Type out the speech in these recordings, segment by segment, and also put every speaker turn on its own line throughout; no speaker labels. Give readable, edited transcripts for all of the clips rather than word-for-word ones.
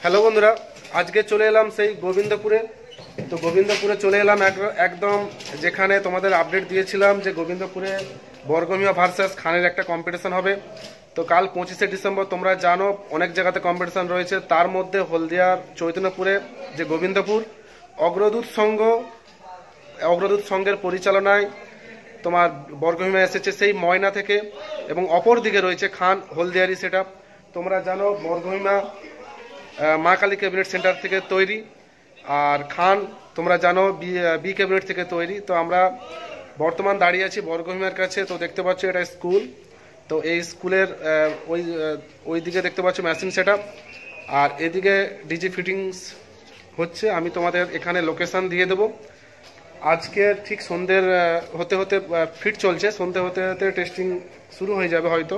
Hello বন্ধুরা, আজকে চলে এলাম সেই গোবিন্দপুরে। তো গোবিন্দপুরে চলে এলাম একদম যেখানে তোমাদের আপডেট দিয়েছিলাম যে গোবিন্দপুরে বর্গমিয়া ভার্সেস খানের একটা কম্পিটিশন হবে। তো কাল 25শে ডিসেম্বর তোমরা জানো অনেক জায়গাতে কম্পিটিশন রয়েছে, তার মধ্যে হলদিয়ার চৈতন্যপুরে যে গোবিন্দপুর অগ্রদূত সংঘের পরিচালনায় তোমার বর্গভীমা এসেছে সেই ময়না থেকে, এবং অপর দিকে রয়েছে খান হলদিয়ারি সেট আপ। তোমরা জানো বর্গভীমা মা কালী ক্যাবিনেট সেন্টার থেকে তৈরি, আর খান তোমরা জানো বি ক্যাবিনেট থেকে তৈরি। তো আমরা বর্তমান দাঁড়িয়ে আছি বর্গভীমার কাছে। তো দেখতে পাচ্ছ এটা স্কুল, তো এই স্কুলের ওই দিকে দেখতে পাচ্ছ মেশিন সেট আপ, আর এদিকে ডিজি ফিটিংস হচ্ছে। আমি তোমাদের এখানে লোকেশন দিয়ে দেবো। আজকে ঠিক সন্ধ্যের হতে হতে ফিট চলছে, সন্ধ্যে হতে হতে টেস্টিং শুরু হয়ে যাবে হয়তো,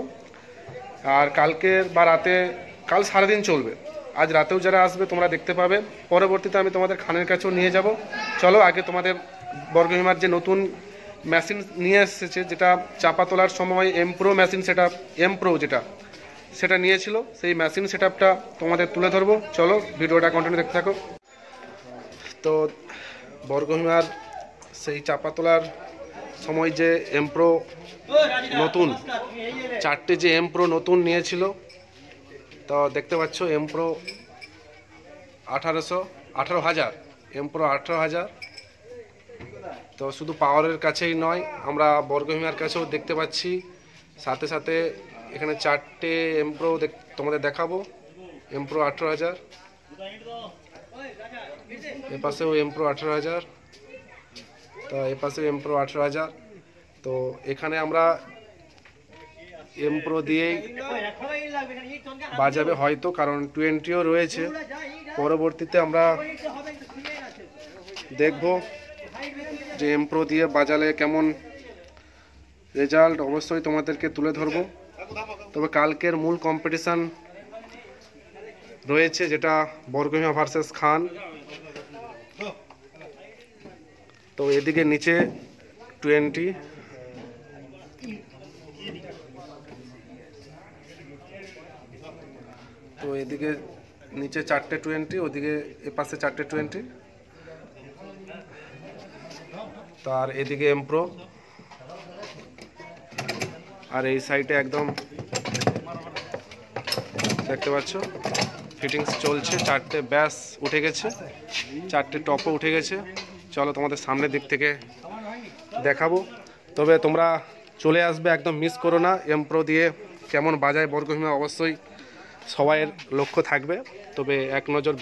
আর কালকের বা রাতে কাল সারাদিন চলবে। আজ রাতেও যারা আসবে তোমরা দেখতে পাবে। পরবর্তীতে আমি তোমাদের খানের কাছেও নিয়ে যাব। চলো আগে তোমাদের বর্গভীমার যে নতুন মেশিন নিয়ে এসেছে, যেটা চাপা তোলার সময় এমপ্রো মেশিন এমপ্রো সেটা নিয়েছিল, সেই মেশিন সেট আপটা তোমাদের তুলে ধরবো। চলো ভিডিওটা কন্টিনিউ দেখতে থাকো। তো বর্গভীমার সেই চাপা তোলার সময় যে এমপ্রো নতুন 4টে যে এমপ্রো নতুন নিয়েছিল, তো দেখতে পাচ্ছ এমপ্রো 18,000 এমপ্রো 18,000। তো শুধু পাওয়ারের কাছেই নয়, আমরা বর্গভীমার কাছেও দেখতে পাচ্ছি। সাথে সাথে এখানে 4টে এমপ্রো তোমাদের দেখাবো, এমপ্রো 18,000। এ পাশেও এমপ্রো 18,000, তো এ পাশেও এমপ্রো 18,000। তো এখানে আমরা এমপ্রো দিয়েই বাজাবে হয়তো, কারণ 20ও রয়েছে। পরবর্তীতে আমরা দেখব যে এমপ্রো দিয়ে বাজালে কেমন রেজাল্ট, অবশ্যই তোমাদেরকে তুলে ধরব। তবে কালকের মূল কম্পিটিশান রয়েছে, যেটা বর্গভীমা ভার্সেস খান। তো এদিকে নিচে 20, তো এদিকে নিচে 4টে 20, ওদিকে এপাশে 4টে 20, তার এদিকে এমপ্রো, আর এই সাইডে একদম দেখতে পাচ্ছ ফিটিংস চলছে। 4টে ব্যাস উঠে গেছে, 4টে টপও উঠে গেছে। চলো তোমাদের সামনের দিক থেকে দেখাবো। তবে তোমরা চলে আসবে, একদম মিস করো না। এমপ্রো দিয়ে কেমন বাজায় বর্গভীমা অবশ্যই সবাইয়ের লক্ষ্য থাকবে। তবে এক নজর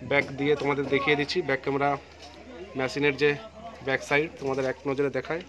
ব্যাক দিয়ে তোমাদের দেখিয়ে দিচ্ছি, ব্যাক ক্যামেরা মেশিনের যে ব্যাক সাইড তোমাদের এক নজরে দেখায়।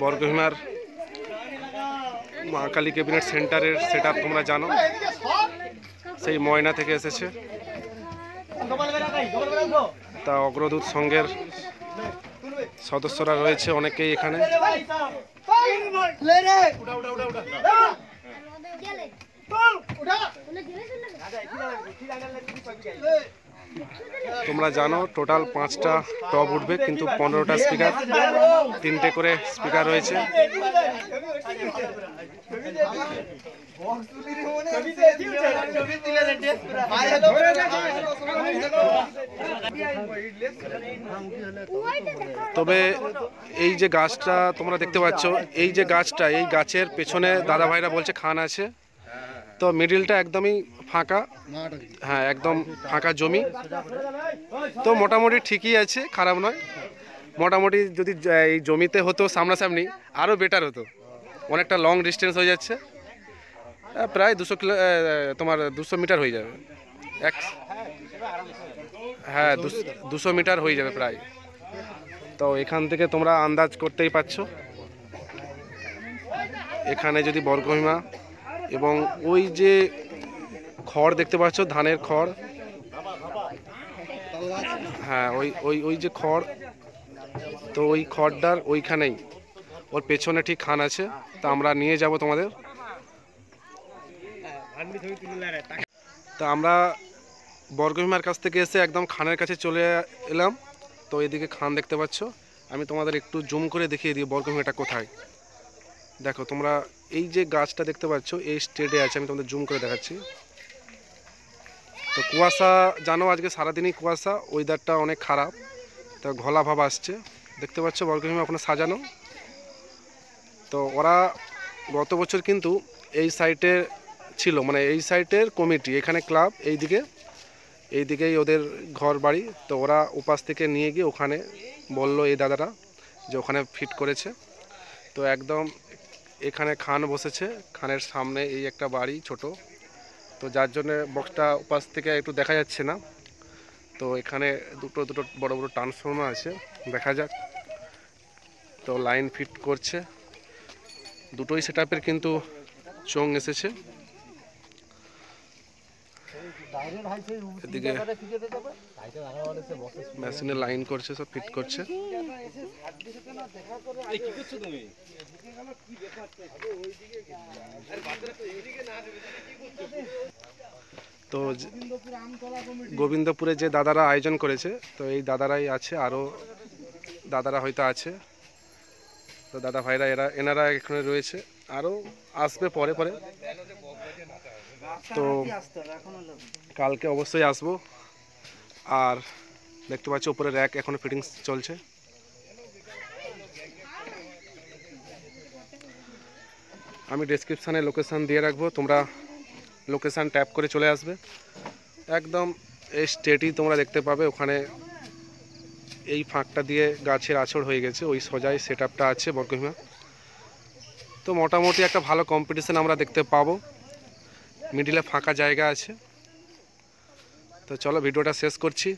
বর্গভীমার মা কালী ক্যাবিনেট সেন্টারের সেট আপ তোমরা জানো, সেই ময়না থেকে এসেছে। তা অগ্রদূত সংঘের সদস্যরা রয়েছে অনেকেই এখানে। তোমরা জানো টোটাল 5টা টপ উঠবে, কিন্তু 15টা স্পিকার, 3টে করে স্পিকার রয়েছে। তবে এই যে গাছটা তোমরা দেখতে পাচ্ছ, এই যে গাছটা, এই গাছের পেছনে দাদা ভাইরা বলছে খান আছে। তো মিডিলটা একদমই ফাঁকা, হ্যাঁ একদম ফাঁকা জমি। তো মোটামুটি ঠিকই আছে, খারাপ নয়। মোটামুটি যদি এই জমিতে হতো সামনাসামনি আরও বেটার হতো, অনেকটা লং ডিস্টেন্স হয়ে যাচ্ছে, প্রায় 200 কিলো তোমার 200 মিটার হয়ে যাবে হ্যাঁ 200 মিটার হয়ে যাবে প্রায়। তো এখান থেকে তোমরা আন্দাজ করতেই পারছো এখানে যদি বর্গভীমা এবং ওই যে খড় দেখতে পাচ্ছ, ধানের খড়, হ্যাঁ ওই ওই ওই যে খড়, তো ওই খড়টার ওইখানেই ওর পেছনে ঠিক খান আছে। তা আমরা নিয়ে যাব তোমাদের। তা আমরা বর্গভীমার কাছ থেকে এসে একদম খানের কাছে চলে এলাম। তো এদিকে খান দেখতে পাচ্ছ, আমি তোমাদের একটু জুম করে দেখিয়ে দিই বর্গভীমাটা কোথায়। দেখো তোমরা এই যে গাছটা দেখতে পাচ্ছ এই স্টেডে আছে, আমি তোমাদের জুম করে দেখাচ্ছি। তো কুয়াশা জানো আজকে সারাদিনই কুয়াশা, ওয়েদারটা অনেক খারাপ, তো ঘোলা ভাব আসছে। দেখতে পাচ্ছ বর্গভীমা আপনার সাজানো। তো ওরা গত বছর কিন্তু এই সাইটে ছিল, মানে এই সাইটের কমিটি, এখানে ক্লাব, এইদিকেই ওদের ঘর বাড়ি। তো ওরা উপাস থেকে নিয়ে গিয়ে ওখানে বললো এই দাদারা যে ওখানে ফিট করেছে। তো একদম এখানে খান বসেছে, খানের সামনে এই একটা বাড়ি ছোট, তো যার জন্য বক্সটা উপাস থেকে একটু দেখা যাচ্ছে না। তো এখানে দুটো বড় বড় ট্রান্সফর্মার আছে, দেখা যাক। তো লাইন ফিট করছে, দুটোই সেটআপের কিন্তু চোঙ এসেছে। এদিকে মেশিনে লাইন করছে, সব ফিট করছে। তো গোবিন্দপুরে যে দাদারা আয়োজন করেছে, তো এই দাদারাই আছে, আরও দাদারা হয়তো আছে। তো দাদা ভাইরা এনারা এখানে রয়েছে, আরও আসবে পরে পরে। তো কালকে অবশ্যই আসবো। আর দেখতে পাচ্ছি উপরে র্যাক এখনো ফিটিংস চলছে। আমি ডেসক্রিপশানে লোকেশান দিয়ে রাখবো, তোমরা লোকেশান ট্যাপ করে চলে আসবে। একদম এই স্টেটই তোমরা দেখতে পাবে, ওখানে এই ফাঁকটা দিয়ে গাছের আঁচড় হয়ে গেছে, ওই সজাই সেটআপটা আছে বর্গভীমা। তো মোটামুটি একটা ভালো কম্পিটিশান আমরা দেখতে পাবো, মিডিলে ফাঁকা জায়গা আছে। তো চলো ভিডিওটা শেষ করছি।